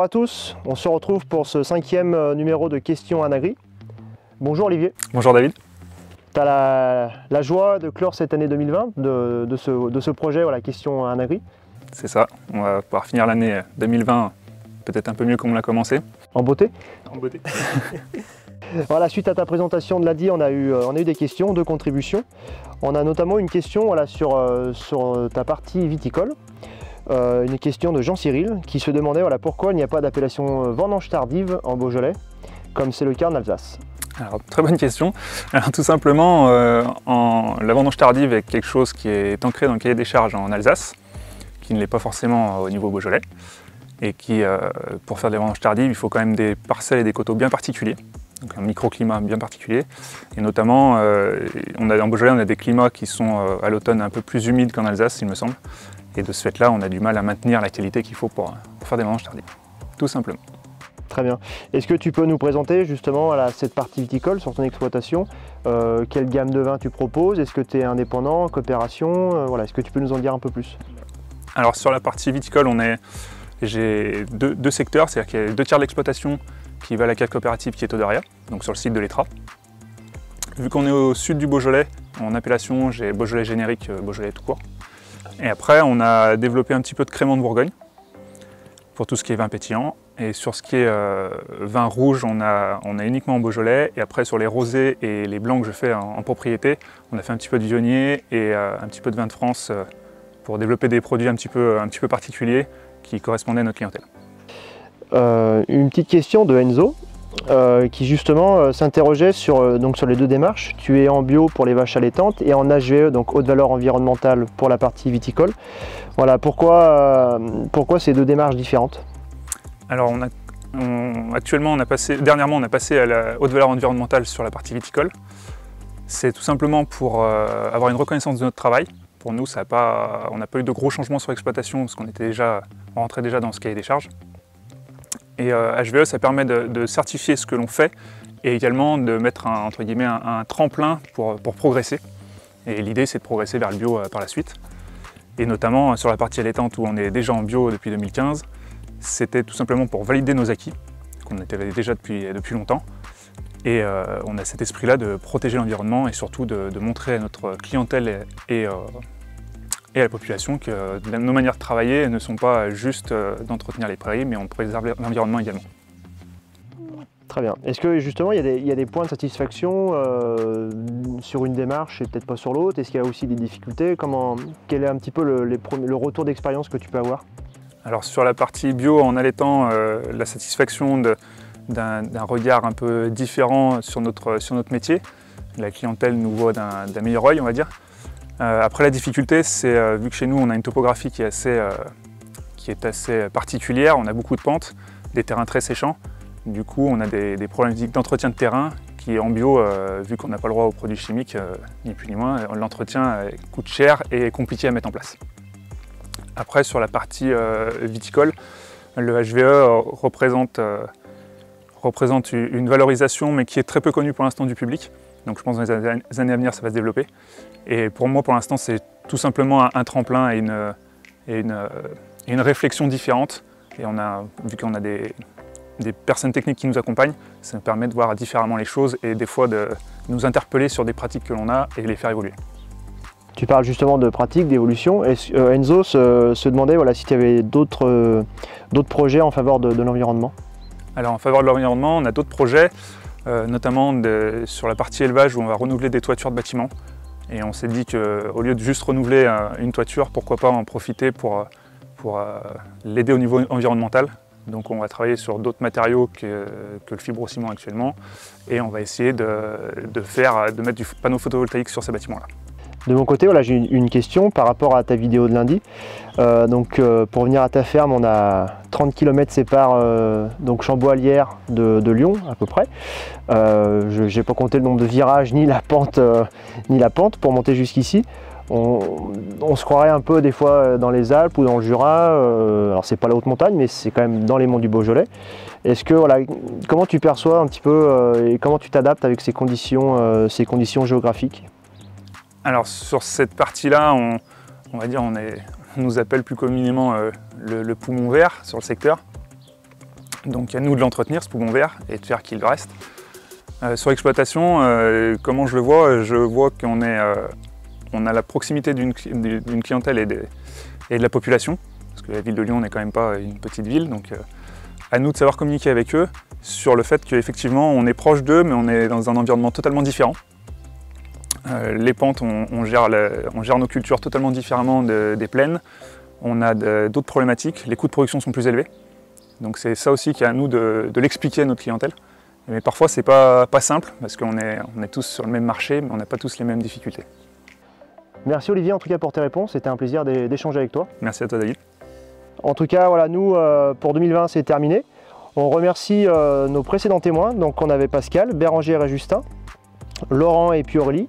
à tous, on se retrouve pour ce 5e numéro de Questions Anagri. Bonjour Olivier. Bonjour David. Tu as la joie de clore cette année 2020 de ce projet, voilà, Questions Anagri. C'est ça, on va pouvoir finir l'année 2020 peut-être un peu mieux comme on l'a commencé. En beauté. En beauté. Voilà, suite à ta présentation de l'ADI, on a eu des questions, 2 contributions. On a notamment une question voilà, sur ta partie viticole. Une question de Jean-Cyril qui se demandait voilà, pourquoi il n'y a pas d'appellation vendange tardive en Beaujolais, comme c'est le cas en Alsace. Alors, très bonne question. Alors, tout simplement, la vendange tardive est quelque chose qui est ancré dans le cahier des charges en Alsace, qui ne l'est pas forcément au niveau Beaujolais, et qui, pour faire des vendanges tardives, il faut quand même des parcelles et des coteaux bien particuliers, donc un microclimat bien particulier, et notamment, en Beaujolais, on a des climats qui sont à l'automne un peu plus humides qu'en Alsace, il me semble. Et de ce fait-là, on a du mal à maintenir la qualité qu'il faut pour faire des vendanges tardives, tout simplement. Très bien. Est-ce que tu peux nous présenter justement voilà, cette partie viticole sur ton exploitation? Quelle gamme de vins tu proposes? Est-ce que tu es indépendant, coopération? Voilà, est-ce que tu peux nous en dire un peu plus? Alors sur la partie viticole, j'ai deux secteurs, c'est-à-dire qu'il y a 2 tiers de l'exploitation qui va à la cave coopérative qui est Odoria, donc sur le site de l'Étra. Vu qu'on est au sud du Beaujolais, en appellation, j'ai Beaujolais générique, Beaujolais tout court. Et après, on a développé un petit peu de crément de Bourgogne pour tout ce qui est vin pétillant. Et sur ce qui est vin rouge, on a uniquement en Beaujolais. Et après, sur les rosés et les blancs que je fais en propriété, on a fait un petit peu de Viognier et un petit peu de vin de France pour développer des produits un petit peu particuliers qui correspondaient à notre clientèle. Une petite question de Enzo. Qui justement s'interrogeait sur les 2 démarches. Tu es en bio pour les vaches allaitantes et en HVE, donc haute valeur environnementale pour la partie viticole. Voilà, pourquoi ces 2 démarches différentes? Alors actuellement, dernièrement, on a passé à la haute valeur environnementale sur la partie viticole. C'est tout simplement pour avoir une reconnaissance de notre travail. Pour nous, on n'a pas eu de gros changements sur l'exploitation parce qu'on rentrait déjà dans ce cahier des charges. Et HVE, ça permet de certifier ce que l'on fait et également de mettre entre guillemets, un tremplin pour progresser. Et l'idée, c'est de progresser vers le bio par la suite. Et notamment sur la partie allaitante où on est déjà en bio depuis 2015, c'était tout simplement pour valider nos acquis, qu'on était déjà depuis longtemps. Et on a cet esprit-là de protéger l'environnement et surtout de montrer à notre clientèle et à la population que nos manières de travailler ne sont pas juste d'entretenir les prairies, mais on préserve l'environnement également. Très bien. Est-ce que justement il y a des points de satisfaction sur une démarche et peut-être pas sur l'autre? Est-ce qu'il y a aussi des difficultés? Quel est un petit peu le retour d'expérience que tu peux avoir? Alors sur la partie bio en allaitant, la satisfaction d'un regard un peu différent sur notre métier. La clientèle nous voit d'un meilleur œil, on va dire. Après la difficulté, c'est vu que chez nous on a une topographie qui est assez particulière, on a beaucoup de pentes, des terrains très séchants. Du coup on a des problématiques d'entretien de terrain qui en bio, vu qu'on n'a pas le droit aux produits chimiques, ni plus ni moins, l'entretien coûte cher et est compliqué à mettre en place. Après sur la partie viticole, le HVE représente une valorisation mais qui est très peu connue pour l'instant du public. Donc je pense que dans les années à venir, ça va se développer. Et pour moi, pour l'instant, c'est tout simplement un tremplin et une réflexion différente. Et vu qu'on a des personnes techniques qui nous accompagnent, ça nous permet de voir différemment les choses et des fois de nous interpeller sur des pratiques que l'on a et les faire évoluer. Tu parles justement de pratiques, d'évolution. Enzo se demandait voilà, si tu avais d'autres projets en faveur de l'environnement. Alors en faveur de l'environnement, on a d'autres projets. Notamment sur la partie élevage où on va renouveler des toitures de bâtiments. Et on s'est dit qu'au lieu de juste renouveler une toiture, pourquoi pas en profiter pour l'aider au niveau environnemental. Donc on va travailler sur d'autres matériaux que le fibrociment actuellement et on va essayer de mettre du panneau photovoltaïque sur ces bâtiments-là. De mon côté, voilà, j'ai une question par rapport à ta vidéo de lundi. Pour venir à ta ferme, on a 30 km séparent Chambois-Lières de Lyon à peu près. Je n'ai pas compté le nombre de virages ni la pente pour monter jusqu'ici. On se croirait un peu des fois dans les Alpes ou dans le Jura. Alors c'est pas la haute montagne, mais c'est quand même dans les monts du Beaujolais. Est-ce que voilà, comment tu perçois un petit peu et comment tu t'adaptes avec ces conditions géographiques? Alors sur cette partie-là, on va dire on nous appelle plus communément le poumon vert sur le secteur. Donc à nous de l'entretenir, ce poumon vert, et de faire qu'il reste. Sur l'exploitation, comment je le vois? Je vois qu'on on a la proximité d'une clientèle et de la population, parce que la ville de Lyon n'est quand même pas une petite ville, donc à nous de savoir communiquer avec eux sur le fait qu'effectivement on est proche d'eux, mais on est dans un environnement totalement différent. Les pentes, on gère nos cultures totalement différemment des plaines. On a d'autres problématiques, les coûts de production sont plus élevés. Donc c'est ça aussi qui est à nous de l'expliquer à notre clientèle. Mais parfois c'est pas simple, parce qu'on est tous sur le même marché, mais on n'a pas tous les mêmes difficultés. Merci Olivier en tout cas pour tes réponses, c'était un plaisir d'échanger avec toi. Merci à toi David. En tout cas, voilà, nous pour 2020 c'est terminé. On remercie nos précédents témoins, donc on avait Pascal, Bérangère et Justin, Laurent et puis Aurélie.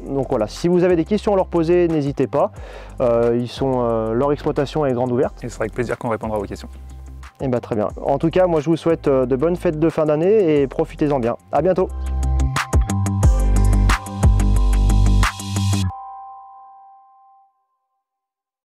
Donc voilà, si vous avez des questions à leur poser, n'hésitez pas. Leur exploitation est grande ouverte. Et ce sera avec plaisir qu'on répondra à vos questions. Et bien très bien. En tout cas, moi je vous souhaite de bonnes fêtes de fin d'année et profitez-en bien. À bientôt.